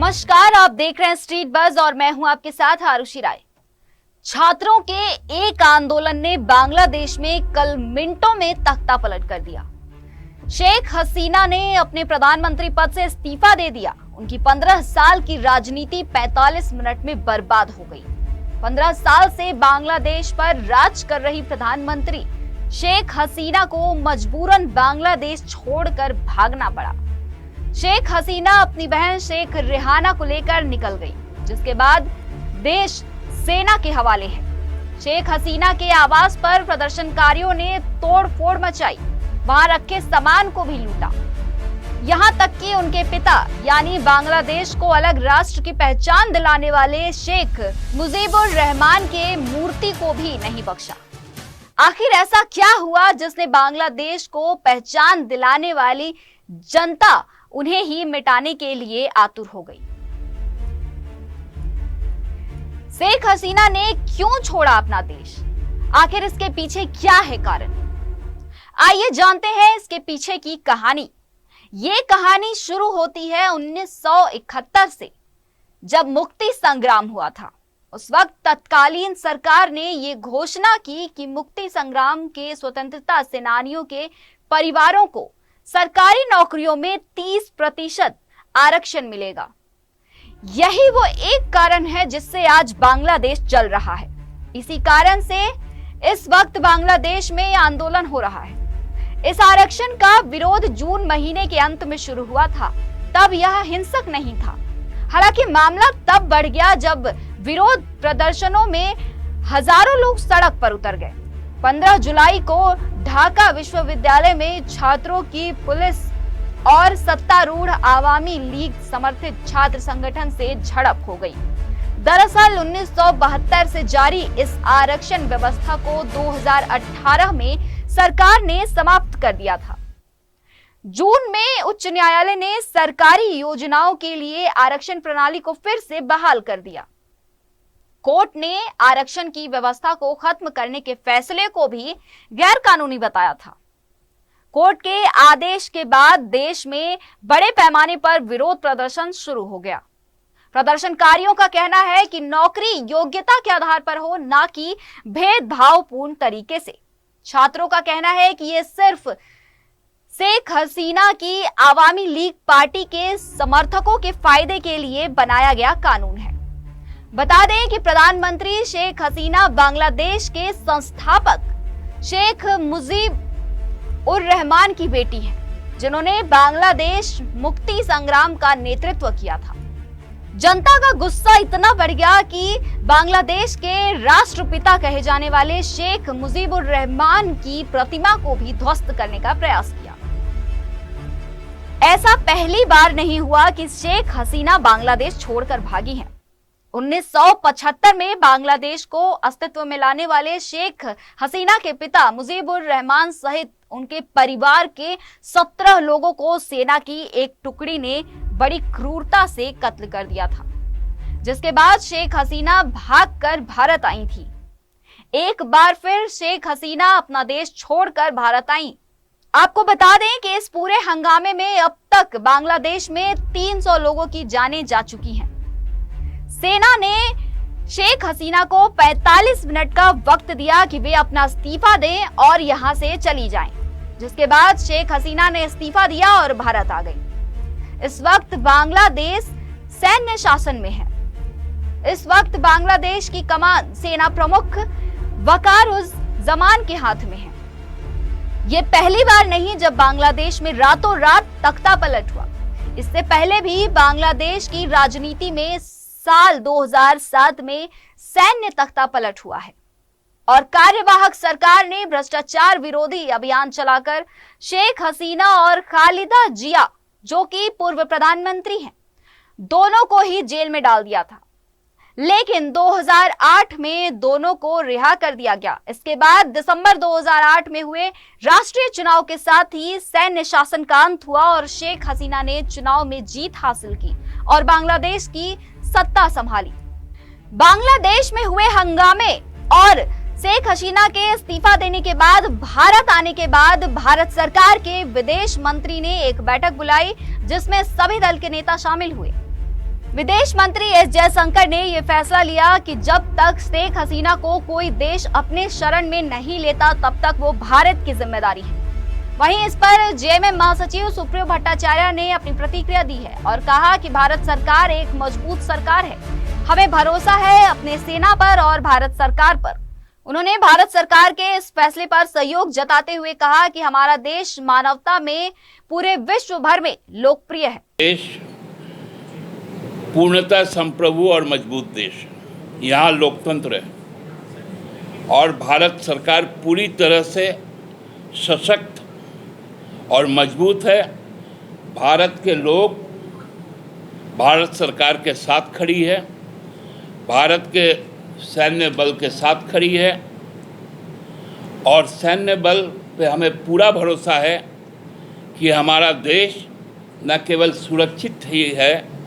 नमस्कार, आप देख रहे हैं स्ट्रीट बज़ और मैं हूं आपके साथ आरुषि राय। छात्रों के एक आंदोलन ने बांग्लादेश में कल मिनटों में तख्ता पलट कर दिया। शेख हसीना ने अपने प्रधानमंत्री पद से इस्तीफा दे दिया। उनकी 15 साल की राजनीति 45 मिनट में बर्बाद हो गई। 15 साल से बांग्लादेश पर राज कर रही प्रधानमंत्री शेख हसीना को मजबूरन बांग्लादेश छोड़कर भागना पड़ा। शेख हसीना अपनी बहन शेख रेहाना को लेकर निकल गई, जिसके बाद देश सेना के हवाले है। शेख हसीना के आवास पर प्रदर्शनकारियों ने तोड़फोड़ मचाई, वहां रखे सामान को भी लूटा। यहां तक कि उनके पिता यानी बांग्लादेश को अलग राष्ट्र की पहचान दिलाने वाले शेख मुजीबुर रहमान के मूर्ति को भी नहीं बख्शा। आखिर ऐसा क्या हुआ जिसने बांग्लादेश को पहचान दिलाने वाली जनता उन्हें ही मिटाने के लिए आतुर हो गई? शेख हसीना ने क्यों छोड़ा अपना देश? आखिर इसके पीछे क्या है कारण? आइए जानते हैं इसके पीछे की कहानी। ये कहानी शुरू होती है 1971 से, जब मुक्ति संग्राम हुआ था। उस वक्त तत्कालीन सरकार ने ये घोषणा की कि मुक्ति संग्राम के स्वतंत्रता सेनानियों के परिवारों को सरकारी नौकरियों में 30% आरक्षण मिलेगा। यही वो एक कारण है जिससे आज बांग्लादेश चल रहा है। इसी कारण से इस वक्त बांग्लादेश में आंदोलन हो रहा है। इस आरक्षण का विरोध जून महीने के अंत में शुरू हुआ था। तब यह हिंसक नहीं था। हालांकि मामला तब बढ़ गया जब विरोध प्रदर्शनों में हजारों लोग सड़क पर उतर गए। 15 जुलाई को ढाका विश्वविद्यालय में छात्रों की पुलिस और सत्तारूढ़ आवामी लीग समर्थित छात्र संगठन से झड़प हो गई। दरअसल 1972 से जारी इस आरक्षण व्यवस्था को 2018 में सरकार ने समाप्त कर दिया था। जून में उच्च न्यायालय ने सरकारी योजनाओं के लिए आरक्षण प्रणाली को फिर से बहाल कर दिया। कोर्ट ने आरक्षण की व्यवस्था को खत्म करने के फैसले को भी गैर कानूनी बताया था। कोर्ट के आदेश के बाद देश में बड़े पैमाने पर विरोध प्रदर्शन शुरू हो गया। प्रदर्शनकारियों का कहना है कि नौकरी योग्यता के आधार पर हो, ना कि भेदभावपूर्ण तरीके से। छात्रों का कहना है कि यह सिर्फ शेख हसीना की आवामी लीग पार्टी के समर्थकों के फायदे के लिए बनाया गया कानून है। बता दें कि प्रधानमंत्री शेख हसीना बांग्लादेश के संस्थापक शेख मुजीब उर रहमान की बेटी हैं, जिन्होंने बांग्लादेश मुक्ति संग्राम का नेतृत्व किया था। जनता का गुस्सा इतना बढ़ गया कि बांग्लादेश के राष्ट्रपिता कहे जाने वाले शेख मुजीबुर रहमान की प्रतिमा को भी ध्वस्त करने का प्रयास किया। ऐसा पहली बार नहीं हुआ कि शेख हसीना बांग्लादेश छोड़कर भागी हैं। 1975 में बांग्लादेश को अस्तित्व में लाने वाले शेख हसीना के पिता मुजीबुर रहमान सहित उनके परिवार के 17 लोगों को सेना की एक टुकड़ी ने बड़ी क्रूरता से कत्ल कर दिया था, जिसके बाद शेख हसीना भागकर भारत आई थी। एक बार फिर शेख हसीना अपना देश छोड़कर भारत आई। आपको बता दें कि इस पूरे हंगामे में अब तक बांग्लादेश में 300 लोगों की जानें जा चुकी हैं। सेना ने शेख हसीना को 45 मिनट का वक्त दिया कि वे अपना इस्तीफा दें और यहां से चली जाएं, जिसके बाद शेख हसीना ने इस्तीफा दिया और भारत आ गई। इस वक्त बांग्लादेश सैन्य शासन में है। इस वक्त बांग्लादेश की कमान सेना प्रमुख वकारुज़्ज़मान के हाथ में है। ये पहली बार नहीं जब बांग्लादेश में रातों रात तख्ता पलट हुआ। इससे पहले भी बांग्लादेश की राजनीति में साल 2007 में सैन्य तख्ता पलट हुआ है और कार्यवाहक सरकार ने भ्रष्टाचार विरोधी अभियान चलाकर शेख हसीना और खालिदा जिया, जो कि पूर्व प्रधानमंत्री हैं, दोनों को ही जेल में डाल दिया था। लेकिन 2008 में दोनों को रिहा कर दिया गया। इसके बाद दिसंबर 2008 में हुए राष्ट्रीय चुनाव के साथ ही सैन्य शासन का अंत हुआ और शेख हसीना ने चुनाव में जीत हासिल की और बांग्लादेश की सत्ता संभाली। बांग्लादेश में हुए हंगामे और शेख हसीना के इस्तीफा देने के बाद भारत आने के बाद भारत सरकार के विदेश मंत्री ने एक बैठक बुलाई, जिसमें सभी दल के नेता शामिल हुए। विदेश मंत्री एस जयशंकर ने यह फैसला लिया कि जब तक शेख हसीना को कोई देश अपने शरण में नहीं लेता तब तक वो भारत की जिम्मेदारी है। वहीं इस पर जेएमएम महासचिव सुप्रियो भट्टाचार्य ने अपनी प्रतिक्रिया दी है और कहा कि भारत सरकार एक मजबूत सरकार है, हमें भरोसा है अपने सेना पर और भारत सरकार पर। उन्होंने भारत सरकार के इस फैसले पर सहयोग जताते हुए कहा कि हमारा देश मानवता में पूरे विश्व भर में लोकप्रिय है। देश पूर्णतः संप्रभु और मजबूत देश, यहाँ लोकतंत्र है और भारत सरकार पूरी तरह से सशक्त और मजबूत है। भारत के लोग भारत सरकार के साथ खड़ी है, भारत के सैन्य बल के साथ खड़ी है और सैन्य बल पे हमें पूरा भरोसा है कि हमारा देश न केवल सुरक्षित ही है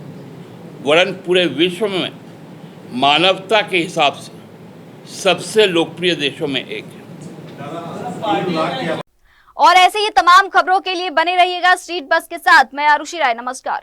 वरन पूरे विश्व में मानवता के हिसाब से सबसे लोकप्रिय देशों में एक है। और ऐसे ही तमाम खबरों के लिए बने रहिएगा स्ट्रीट बस के साथ। मैं आरुषि राय, नमस्कार।